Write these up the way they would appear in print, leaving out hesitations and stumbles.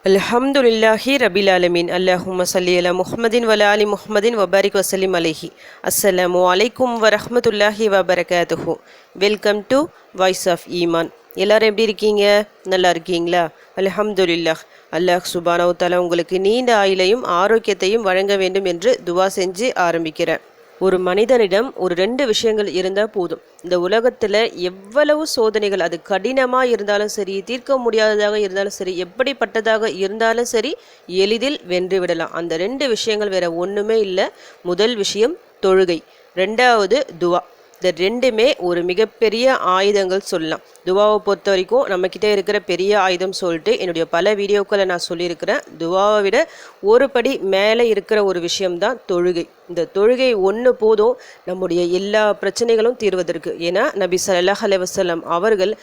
அல்ஹம்துலில்லாஹி ரபில் ஆலமீன். அல்லாஹும்ம ஸல்லி அலா முஹம்மதின் வலா ஆலி முஹம்மதின் வபாரிக் வசல்லிம் அலைஹி. அஸ்ஸலாமு அலைக்கும் வரஹ்மத்துல்லாஹி வபரகாத்துஹு. வெல்கம் டு வாய்ஸ் ஆஃப் ஈமான். எல்லாரும் எப்படி இருக்கீங்க? நல்லா இருக்கீங்களா? அல்ஹம்துலில்லாஹ். அல்லாஹ் சுப்ஹானஹு வ தஆலா உங்களுக்கு நீண்ட ஆயுளையும் ஆரோக்கியத்தையும் வழங்க வேண்டும் என்று துவா செஞ்சு ஆரம்பிக்கிறேன். ஒரு மனிதனிடம் ஒரு 2 விஷயங்கள் இருந்தால் போதும். இந்த உலகத்தில் எவ்வளவு சோதனைகள், அது கடினமாக இருந்தாலும் சரி, தீர்க்க முடியாததாக இருந்தாலும் சரி, எப்படிப்பட்டதாக இருந்தாலும் சரி, எளிதில் வென்று விடலாம். அந்த 2 விஷயங்கள் வேற ஒன்றுமே இல்லை. முதல் விஷயம் தொழுகை, 2வது துவா. இந்த 2மே ஒரு மிகப்பெரிய ஆயுதங்கள் சொல்லலாம். துவாவை பொறுத்த வரைக்கும் நம்மக்கிட்ட இருக்கிற பெரிய ஆயுதம் சொல்லிட்டு என்னுடைய பல வீடியோக்களை நான் சொல்லியிருக்கிறேன். துவாவை விட ஒரு படி மேலே இருக்கிற ஒரு விஷயம்தான் தொழுகை. இந்த தொழுகை ஒன்று போதும் நம்முடைய எல்லா பிரச்சனைகளும் தீர்வதற்கு. ஏன்னா நபி ஸல்லல்லாஹு அலைஹி வஸல்லம் அவர்கள்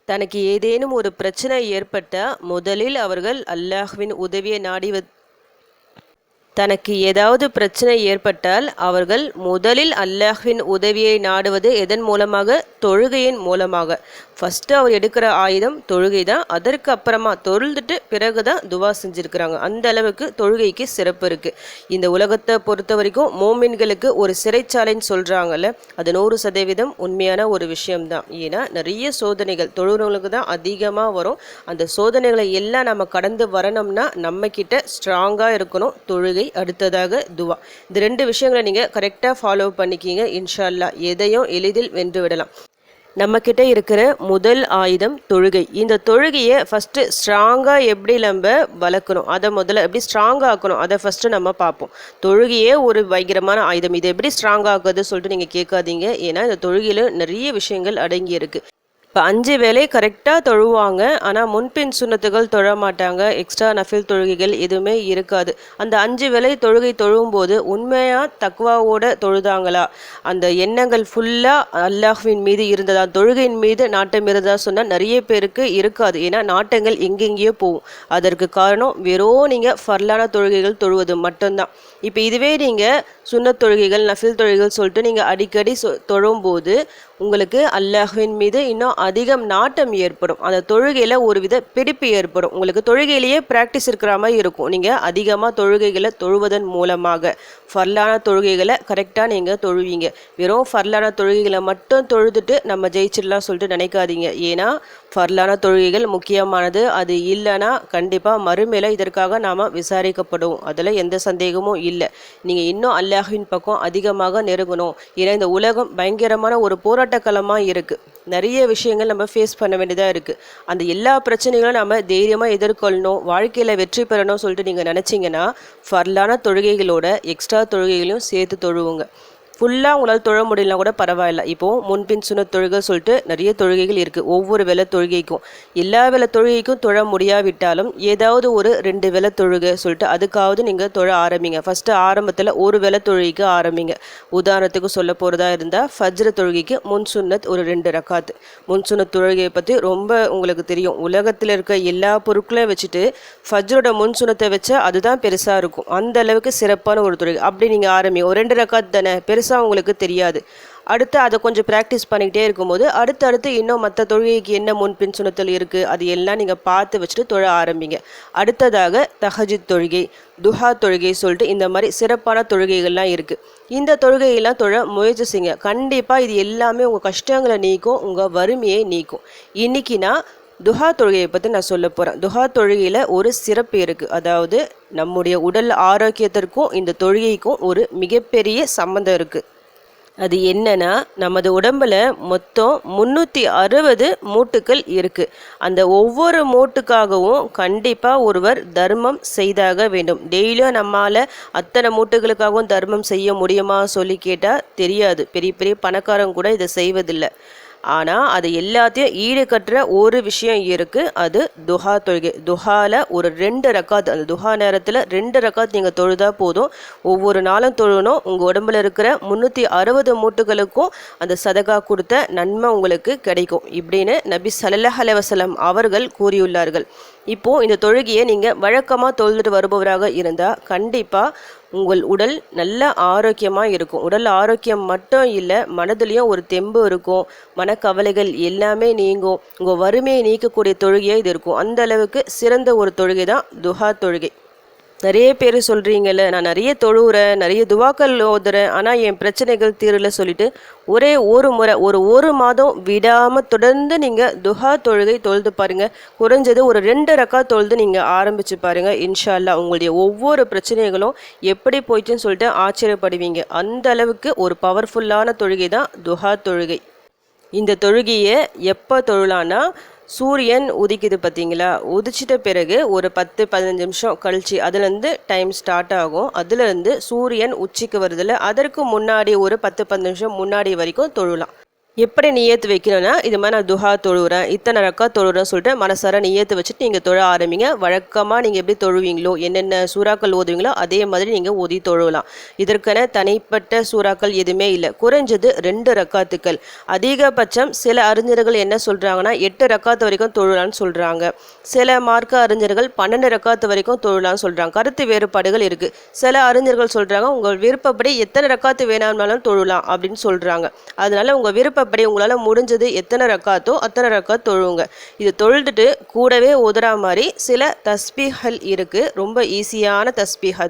தனக்கு ஏதேனும் ஒரு பிரச்சனை ஏற்பட்டால் முதலில் அவர்கள் அல்லாஹ்வின் உதவியை தனக்கு ஏதாவது பிரச்சனை ஏற்பட்டால் அவர்கள் முதலில் அல்லாஹ்வின் உதவியை நாடுவது எதன் மூலமாக? தொழுகையின் மூலமாக. ஃபஸ்ட்டு அவர் எடுக்கிற ஆயுதம் தொழுகை தான். அதற்கு அப்புறமா தொழுதுட்டு பிறகு தான் துவா செஞ்சுருக்கிறாங்க. அந்த அளவுக்கு தொழுகைக்கு சிறப்பு இருக்குது. இந்த உலகத்தை பொறுத்த வரைக்கும் மோமின்களுக்கு ஒரு சிறைச்சாலைன்னு சொல்கிறாங்கல்ல, அது 100% உண்மையான ஒரு விஷயம்தான். ஏன்னா நிறைய சோதனைகள் தொழுகிறவங்களுக்கு தான் அதிகமாக வரும். அந்த சோதனைகளை எல்லாம் நம்ம கடந்து வரணும்னா நம்மக்கிட்ட ஸ்ட்ராங்காக இருக்கணும் தொழுகை. அடுத்ததாக துவா. இந்த 2 விஷயங்களை நீங்கள் கரெக்டாக ஃபாலோ பண்ணிக்கிங்க. இன்ஷா அல்லாஹ் எதையும் எளிதில் வென்று விடலாம். நம்மக்கிட்ட இருக்கிற முதல் ஆயுதம் தொழுகை. இந்த தொழுகையை ஃபஸ்ட்டு ஸ்ட்ராங்காக எப்படி நம்ம வளர்க்கணும், அதை முதல்ல எப்படி ஸ்ட்ராங்காக ஆக்கணும், அதை ஃபஸ்ட்டு நம்ம பார்ப்போம். தொழுகையே ஒரு பயங்கரமான ஆயுதம். இதை எப்படி ஸ்ட்ராங்காக ஆக்குறது சொல்லிட்டு நீங்கள் கேட்காதீங்க. ஏன்னா இந்த தொழுகையில் நிறைய விஷயங்கள் அடங்கி இருக்குது. இப்போ 5 வேளை கரெக்டாக தொழுவாங்க. ஆனால் முன்பின் சுன்னத்துகள் தொழ மாட்டாங்க. எக்ஸ்ட்ரா நஃபில் தொழுகைகள் எதுவுமே இருக்காது. அந்த 5 வேளை தொழுகை தொழும்போது உண்மையாக தக்வாவோட தொழுதாங்களா, அந்த எண்ணங்கள் ஃபுல்லாக அல்லாஹ்வின் மீது இருந்ததா, தொழுகையின் மீது நாட்டம் இருந்ததா சொன்னால் நிறைய பேருக்கு இருக்காது. ஏன்னா நாட்டங்கள் எங்கெங்கேயோ போகும். அதற்கு காரணம் வெறும் நீங்கள் ஃபர்லான தொழுகைகள் தொழுவது மட்டும்தான். இப்போ இதுவே நீங்கள் சுன்னத் தொழுகைகள் நஃபில் தொழுகைகள் சொல்லிட்டு நீங்கள் அடிக்கடி தொழும்போது உங்களுக்கு அல்லாஹ்வின் மீது இன்னும் அதிகம் நாட்டம் ஏற்படும். அந்த தொழுகையில் ஒரு வித பிடிப்பு ஏற்படும். உங்களுக்கு தொழுகையிலேயே ப்ராக்டிஸ் இருக்கிற மாதிரி இருக்கும். நீங்கள் அதிகமாக தொழுகைகளை தொழுவதன் மூலமாக ஃபர்லான தொழுகைகளை கரெக்டாக நீங்கள் தொழுவீங்க. வெறும் ஃபர்லான தொழுகைகளை மட்டும் தொழுதுட்டு நம்ம ஜெயிச்சிடலாம் சொல்லிட்டு நினைக்காதீங்க. ஏன்னா ஃபர்லான தொழுகைகள் முக்கியமானது. அது இல்லைன்னா கண்டிப்பாக மறுமையில் இதற்காக நாம் விசாரிக்கப்படும். அதில் எந்த சந்தேகமும் இல்லை. நீங்கள் இன்னும் அல்லாஹ்வின் பக்கம் அதிகமாக நெருங்கணும். ஏன்னா இந்த உலகம் பயங்கரமான ஒரு போராட்டக்களமாக இருக்குது. நிறைய விஷயங்கள் நம்ம ஃபேஸ் பண்ண வேண்டியதாக இருக்குது. அந்த எல்லா பிரச்சனைகளும் நம்ம தைரியமாக எதிர்கொள்ளணும், வாழ்க்கையில் வெற்றி பெறணும் சொல்லிட்டு நீங்கள் நினச்சிங்கன்னா ஃபர்லான தொழுகைகளோட எக்ஸ்ட்ரா தொழுகைகளையும் சேர்த்து தொழுவுங்க. ஃபுல்லாக உங்களால் தொழ முடியலனா கூட பரவாயில்ல. இப்போது முன்பின் சுன்னத் தொழுகை சொல்லிட்டு நிறைய தொழுகைகள் இருக்குது. ஒவ்வொரு வேளை தொழுகைக்கும் எல்லா வேளை தொழுகைக்கும் தொழ முடியாவிட்டாலும் ஏதாவது ஒரு 2 வேளை தொழுகை சொல்லிட்டு அதுக்காவது நீங்கள் தொழ ஆரம்பிங்க. ஃபஸ்ட்டு ஆரம்பத்தில் ஒரு வேளை தொழுகைக்கு ஆரம்பிங்க. உதாரணத்துக்கு சொல்ல போகிறதா இருந்தால் ஃபஜ்ர் தொழுகைக்கு முன் சுன்னத் ஒரு 2 ரக்காத்து. முன் சுன்னத் தொழுகையை பற்றி ரொம்ப உங்களுக்கு தெரியும். உலகத்தில் இருக்க எல்லா பொருட்களையும் வச்சுட்டு ஃபஜ்ரோட முன் சுன்னத்தை வச்சா அதுதான் பெருசாக இருக்கும். அந்த அளவுக்கு சிறப்பான ஒரு தொழுகை. அப்படி நீங்கள் ஆரம்பிங்க. ஒரு 2 ரக்காத் தானே, பெருசாக உங்களுக்கு தெரியாது. அடுத்து அதை கொஞ்சம் ப்ராக்டிஸ் பண்ணிக்கிட்டே இருக்கும்போது அடுத்தடுத்து இன்னும் மற்ற தொழுகைக்கு என்ன முன்பின் சுன்னத்தில் இருக்குது அது எல்லாம் நீங்கள் பார்த்து வச்சுட்டு தொழ ஆரம்பிங்க. அடுத்ததாக தஹஜுத் தொழுகை, துஹா தொழுகை சொல்லிட்டு இந்த மாதிரி சிறப்பான தொழுகைகள்லாம் இருக்குது. இந்த தொழுகையெல்லாம் தொழ முயற்சி செய்யுங்க. கண்டிப்பாக இது எல்லாமே உங்கள் கஷ்டங்களை நீக்கும், உங்கள் வறுமையை நீக்கும். இன்றைக்கி நான் துஹா தொழுகையை பற்றி நான் சொல்ல போகிறேன். துஹா தொழுகையில் ஒரு சிறப்பு இருக்குது. அதாவது நம்முடைய உடல் ஆரோக்கியத்திற்கும் இந்த தொழுகைக்கும் ஒரு மிகப்பெரிய சம்மந்தம் இருக்குது. அது என்னன்னா, நமது உடம்பில் மொத்தம் 360 மூட்டுக்கள் இருக்குது. அந்த ஒவ்வொரு மூட்டுக்காகவும் கண்டிப்பாக ஒருவர் தர்மம் செய்தாக வேண்டும். டெய்லியும் நம்மால் அத்தனை மூட்டுகளுக்காகவும் தர்மம் செய்ய முடியுமா சொல்லி கேட்டால் தெரியாது. பெரிய பெரிய பணக்காரங்க கூட இதை செய்வதில்லை. ஆனால் அது எல்லாத்தையும் ஈடுகட்டுற ஒரு விஷயம் இருக்குது. அது துஹா தொழுகை. துஹாவில் ஒரு 2 ரக்காத், அந்த துஹா நேரத்தில் 2 ரக்காத் நீங்கள் தொழுதா போதும். ஒவ்வொரு நாளும் தொழணும். உங்கள் உடம்புல இருக்கிற 360 மூட்டுகளுக்கும் அந்த சதகா கொடுத்த நன்மை உங்களுக்கு கிடைக்கும் இப்படின்னு நபி ஸல்லல்லாஹு அலைஹி வஸல்லம் அவர்கள் கூறியுள்ளார்கள். இப்போது இந்த தொழுகையை நீங்கள் வழக்கமாக தொழுதுட்டு வருபவராக இருந்தால் கண்டிப்பாக உங்கள் உடல் நல்ல ஆரோக்கியமாக இருக்கும். உடல் ஆரோக்கியம் மட்டும் இல்லை, மனதிலையும் ஒரு தெம்பு இருக்கும், மனக்கவலைகள் எல்லாமே நீங்கும். உங்கள் வறுமையை நீக்கக்கூடிய தொழுகையாக இது இருக்கும். அந்த அளவுக்கு சிறந்த ஒரு தொழுகை தான் துஹா தொழுகை. நிறைய பேர் சொல்கிறீங்கல்ல, நான் நிறைய தொழுகிறேன், நிறைய துவாக்கள் ஓதுறேன், ஆனால் என் பிரச்சனைகள் தீரல சொல்லிட்டு ஒரே ஒரு முறை ஒரு மாதம் விடாமல் தொடர்ந்து நீங்கள் துஹா தொழுகை தொழுது பாருங்கள். குறைஞ்சது ஒரு 2 ரக்காத் தொழுது நீங்கள் ஆரம்பித்து பாருங்கள். இன்ஷா அல்லாஹ் உங்களுடைய ஒவ்வொரு பிரச்சனைகளும் எப்படி போயிட்டுன்னு சொல்லிட்டு ஆச்சரியப்படுவீங்க. அந்த அளவுக்கு ஒரு பவர்ஃபுல்லான தொழுகை தான் துஹா தொழுகை. இந்த தொழுகையை எப்போ தொழலான்னா, சூரியன் உதிக்குது பார்த்தீங்களா, உதிச்சிட்ட பிறகு ஒரு 10-15 நிமிஷம் கழிச்சு அதுலேருந்து டைம் ஸ்டார்ட் ஆகும். அதுலேருந்து சூரியன் உச்சிக்கு வருதில்ல, அதற்கு முன்னாடி ஒரு 10-15 நிமிஷம் முன்னாடி வரைக்கும் தொழலாம். எப்படி நியத்து வைக்கணும்னா, இது மாதிரி நான் துஹா தொழுகிறேன், இத்தனை ரக்கா தொழுகிறேன்னு சொல்லிட்டு மனசார நியத்து வச்சுட்டு நீங்கள் தொழ ஆரம்பிங்க. வழக்கமாக நீங்கள் எப்படி தொழுவீங்களோ, என்னென்ன சூறாக்கள் ஓதுவீங்களோ அதே மாதிரி நீங்கள் ஓதி தொழுவலாம். இதற்கென தனிப்பட்ட சூறாக்கள் எதுவுமே இல்லை. குறைஞ்சது 2 ரக்காத்துக்கள், அதிகபட்சம் சில அறிஞர்கள் என்ன சொல்கிறாங்கன்னா 8 ரக்காத்து வரைக்கும் தொழலான்னு சொல்கிறாங்க. சில மார்க்க அறிஞர்கள் 12 ரக்காத்து வரைக்கும் தொழலான்னு சொல்கிறாங்க. கருத்து வேறுபாடுகள் இருக்குது. சில அறிஞர்கள் சொல்கிறாங்க உங்கள் விருப்பப்படி எத்தனை ரக்காத்து வேணாம்னாலும் தொழலாம் அப்படின்னு சொல்கிறாங்க. அதனால உங்கள் விருப்பப்படி உங்களால் முடிஞ்சது எத்தனை ரக்காத்தோ அத்தனை ரக்காத் தொழுவுங்க. இது தொழுதுட்டு கூடவே உதறா மாதிரி சில தஸ்பீஹல் இருக்குது, ரொம்ப ஈஸியான தஸ்பீஹ்.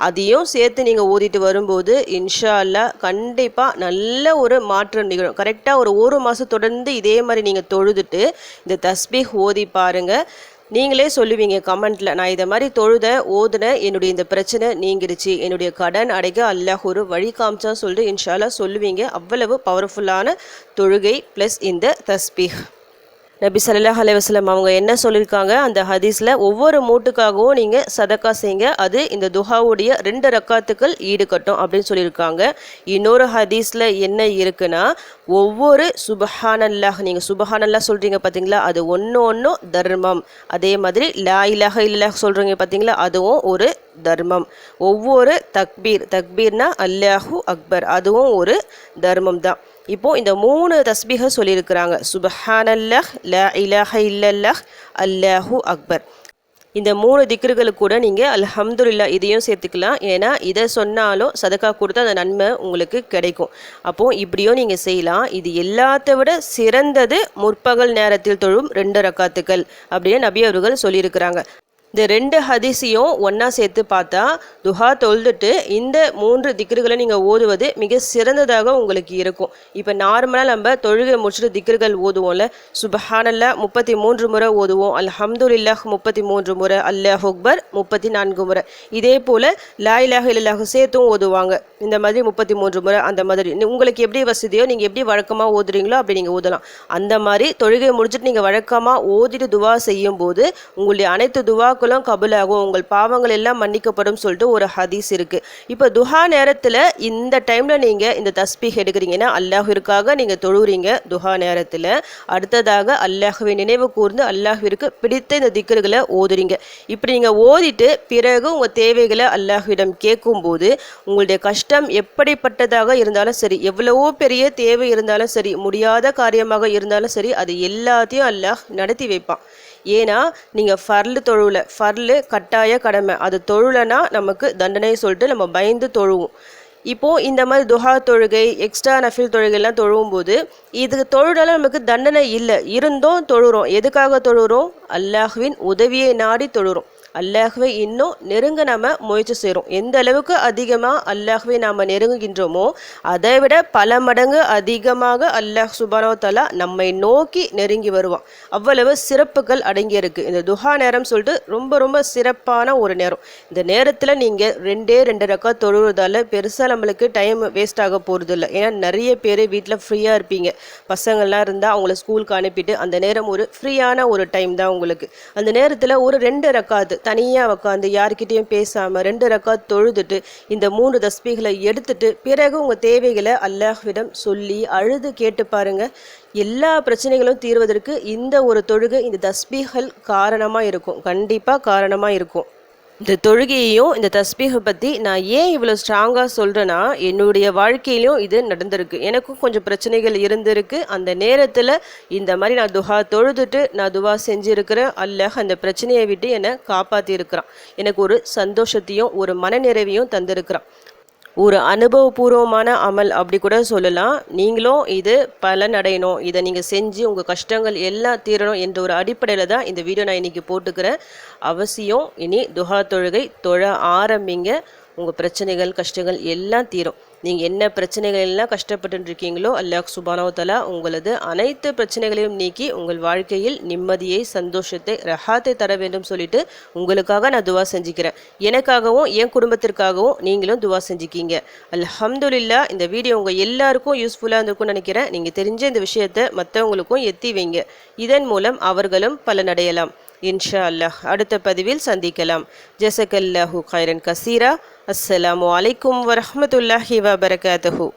அதையும் சேர்த்து நீங்கள் ஓதிட்டு வரும்போது இன்ஷா அல்லாஹ் கண்டிப்பாக நல்ல ஒரு மாற்றம் நிகழும். கரெக்டாக ஒரு மாதம் தொடர்ந்து இதே மாதிரி நீங்கள் தொழுதுட்டு இந்த தஸ்பீஹ் ஓதி பாருங்கள். நீங்களே சொல்லுவீங்க கமெண்ட்டில், நான் இதை மாதிரி ஓதுன என்னுடைய இந்த பிரச்சனை நீங்கிருச்சு, என்னுடைய கடன் அடைக்க அல்லாஹ் ஒரு வழி காமிச்சான்னு சொல்லிட்டு இன்ஷா அல்லாஹ் சொல்லுவீங்க. அவ்வளவு பவர்ஃபுல்லான தொழுகை ப்ளஸ் இந்த தஸ்பீஹ். நபி ஸல்லல்லாஹு அலைஹி வஸல்லம் அவங்க என்ன சொல்லியிருக்காங்க, அந்த ஹதீஸில் ஒவ்வொரு மூட்டுக்காகவும் நீங்கள் சதக்கா செய்யுங்க, அது இந்த துஹாவுடைய 2 ரக்காத்துக்கள் ஈடுகட்டும் அப்படின்னு சொல்லியிருக்காங்க. இன்னொரு ஹதீஸில் என்ன இருக்குன்னா, ஒவ்வொரு சுபஹானல்லாஹ், நீங்கள் சுபஹானல்லாஹ் சொல்கிறீங்க பார்த்தீங்களா, அது ஒன்று தர்மம். அதே மாதிரி லா இலாஹ இல்லல்லாஹ் சொல்கிறீங்க பார்த்தீங்களா, அதுவும் ஒரு தர்மம். ஒவ்வொரு தக்பீர்னா அல்லாஹு அக்பர், அதுவும் ஒரு தர்மம் தான். இப்போது இந்த 3 தஸ்பீஹை சொல்லியிருக்கிறாங்க, சுபஹானல்லாஹ், லா இலாஹ இல்லல்லாஹ், அல்லாஹு அக்பர். இந்த 3 திக்ருகளுக்கு கூட நீங்கள் அல்ஹம்துலில்லாஹ் இதையும் சேர்த்துக்கலாம். ஏன்னா இதை சொன்னாலும் சதக்கா கொடுத்தா அந்த நன்மை உங்களுக்கு கிடைக்கும். அப்போது இப்படியும் நீங்கள் செய்யலாம். இது எல்லாத்தை விட சிறந்தது முற்பகல் நேரத்தில் தொழும் 2 ரக்காத்துக்கள் அப்படின்னு நபி அவர்கள் சொல்லியிருக்கிறாங்க. இந்த 2 ஹதீஸையும் ஒன்றா சேர்த்து பார்த்தா துஹா தொழுதுட்டு இந்த 3 திக்ருகளை நீங்கள் ஓதுவது மிக சிறந்ததாக உங்களுக்கு இருக்கும். இப்போ நார்மலாக நம்ம தொழுகை முடிச்சுட்டு திக்ருகள் ஓதுவோம்ல, சுபஹானல்லாஹ் 33 முறை ஓதுவோம், அல்ஹம்துலில்லாஹ் 33 முறை, அல்லாஹ் அக்பர் 34 முறை. இதே போல் லா இலாஹ இல்லல்லாஹ் சேர்த்தும் ஓதுவாங்க. இந்த மாதிரி 33 முறை. அந்த மாதிரி உங்களுக்கு எப்படி வசதியோ நீங்கள் எப்படி வழக்கமாக ஓதுறீங்களோ அப்படி நீங்கள் ஓதலாம். அந்த மாதிரி தொழுகை முடிச்சுட்டு நீங்கள் வழக்கமாக ஓதிட்டு துவா செய்யும் போது உங்களுடைய அனைத்து துவாக்களும் கபூலாகும், உங்கள் பாவங்கள் எல்லாம் மன்னிக்கப்படும் சொல்லிட்டு ஒரு ஹதீஸ் இருக்குது. இப்போ துஹா நேரத்தில் இந்த டைமில் நீங்கள் இந்த தஸ்பீஹ் எடுக்கிறீங்கன்னா அல்லாஹ்விற்காக நீங்கள் தொழுகிறீங்க. துஹா நேரத்தில் அடுத்ததாக அல்லாஹ்வை நினைவு கூர்ந்து அல்லாஹ்விற்கு பிடித்த இந்த திக்ருகளை ஓதுறீங்க. இப்படி நீங்கள் ஓதிட்டு பிறகு உங்கள் தேவைகளை அல்லாஹ்விடம் கேட்கும்போது உங்களுடைய கஷ்டம் எப்படிப்பட்டதாக இருந்தாலும் சரி, எவ்வளவோ பெரிய தேவை இருந்தாலும் சரி, முடியாத காரியமாக இருந்தாலும் சரி, அது எல்லாத்தையும் அல்லாஹ் நடத்தி வைப்பான். ஏன்னா நீங்கள் ஃபர்லு கட்டாய கடமை, அது தொழுலைன்னா நமக்கு தண்டனை சொல்லிட்டு நம்ம பயந்து தொழுவோம். இப்போது இந்த மாதிரி துஹா தொழுகை, எக்ஸ்ட்ரா நஃபில் தொழுகைலாம் தொழுவும் போது இதுக்கு தொழுதால நமக்கு தண்டனை இல்லை, இருந்தும் தொழுகிறோம். எதுக்காக தொழுகிறோம்? அல்லாஹ்வின் உதவியை நாடி தொழுகிறோம். அல்லாஹ்வை இன்னும் நெருங்க நம்ம முயற்சி செய்கிறோம். எந்த அளவுக்கு அதிகமாக அல்லாஹ்வை நாம் நெருங்குகின்றோமோ அதை விட பல மடங்கு அதிகமாக அல்லாஹ் சுப்ஹானஹு வ தஆலா நம்மை நோக்கி நெருங்கி வருவான். அவ்வளவு சிறப்புகள் அடங்கியிருக்கு. இந்த துஹா நேரம் சொல்லிட்டு ரொம்ப ரொம்ப சிறப்பான ஒரு நேரம். இந்த நேரத்தில் நீங்கள் 2 ரக்காத் தொழுவதால் பெருசாக நம்மளுக்கு டைம் வேஸ்ட் ஆக போகிறது இல்லை. ஏன்னா நிறைய பேர் வீட்டில் ஃப்ரீயாக இருப்பீங்க, பசங்கள்லாம் இருந்தால் அவங்கள ஸ்கூலுக்கு அனுப்பிட்டு அந்த நேரம் ஒரு ஃப்ரீயான ஒரு டைம் தான் உங்களுக்கு. அந்த நேரத்தில் ஒரு 2 ரக்காத்து தனியாக உட்காந்து யார்கிட்டையும் பேசாமல் 2 ரக்காத் தொழுதுட்டு இந்த 3 தஸ்பீகளை எடுத்துட்டு பிறகு உங்கள் தேவைகளை அல்லாஹ்விடம் சொல்லி அழுது கேட்டு பாருங்க. எல்லா பிரச்சனைகளும் தீர்வதற்கு இந்த ஒரு தொழுகை, இந்த தஸ்பீகள் காரணமாக இருக்கும், கண்டிப்பாக காரணமாக இருக்கும். இந்த தொழுகையையும் இந்த தஸ்பீஹை பற்றி நான் ஏன் இவ்வளோ ஸ்ட்ராங்காக சொல்கிறேன்னா, என்னுடைய வாழ்க்கையிலும் இது நடந்திருக்கு. எனக்கும் கொஞ்சம் பிரச்சனைகள் இருந்திருக்கு. அந்த நேரத்தில் இந்த மாதிரி நான் துஹா தொழுதுட்டு நான் துவா செஞ்சுருக்கிறேன். அல்லாஹ் அந்த பிரச்சனையை விட்டு என்னை காப்பாற்றியிருக்கிறான். எனக்கு ஒரு சந்தோஷத்தையும் ஒரு மனநிறைவையும் தந்திருக்கிறான். ஒரு அனுபவபூர்வமான அமல் அப்படி கூட சொல்லலாம். நீங்களும் இது பலனடையணும், இதை நீங்கள் செஞ்சு உங்கள் கஷ்டங்கள் எல்லாம் தீரணும் என்ற ஒரு அடிப்படையில் தான் இந்த வீடியோ நான் இன்றைக்கி போட்டுக்கிறேன். அவசியம் இனி துஹா தொழுகை தொழ ஆரம்பிங்க. உங்கள் பிரச்சனைகள் கஷ்டங்கள் எல்லாம் தீரும். நீங்கள் என்ன பிரச்சனைகள் எல்லாம் கஷ்டப்பட்டு இருக்கீங்களோ அல்லாஹ் சுப்ஹானஹு வ தஆலா உங்களது அனைத்து பிரச்சனைகளையும் நீக்கி உங்கள் வாழ்க்கையில் நிம்மதியை, சந்தோஷத்தை, ரஹாத்தை தர வேண்டும் சொல்லிட்டு உங்களுக்காக நான் துவா செஞ்சுக்கிறேன். எனக்காகவும் என் குடும்பத்திற்காகவும் நீங்களும் துவா செஞ்சுக்கிங்க. அல்ஹம்துலில்லாஹ். இந்த வீடியோ உங்கள் எல்லாருக்கும் யூஸ்ஃபுல்லாக இருந்திருக்கும்னு நினைக்கிறேன். நீங்கள் தெரிஞ்ச இந்த விஷயத்தை மற்றவங்களுக்கும் எத்தி வைங்க. இதன் மூலம் அவர்களும் பலனடையலாம். இன்ஷா அல்லாஹ். அடுத்த பதிவில் சந்திக்கலாம். ஜஸக்கல்லாஹு கைரன் கசீரா. அஸ்ஸலாமு அலைக்கும் வரஹ்மத்துல்லாஹி வபரகாத்துஹு.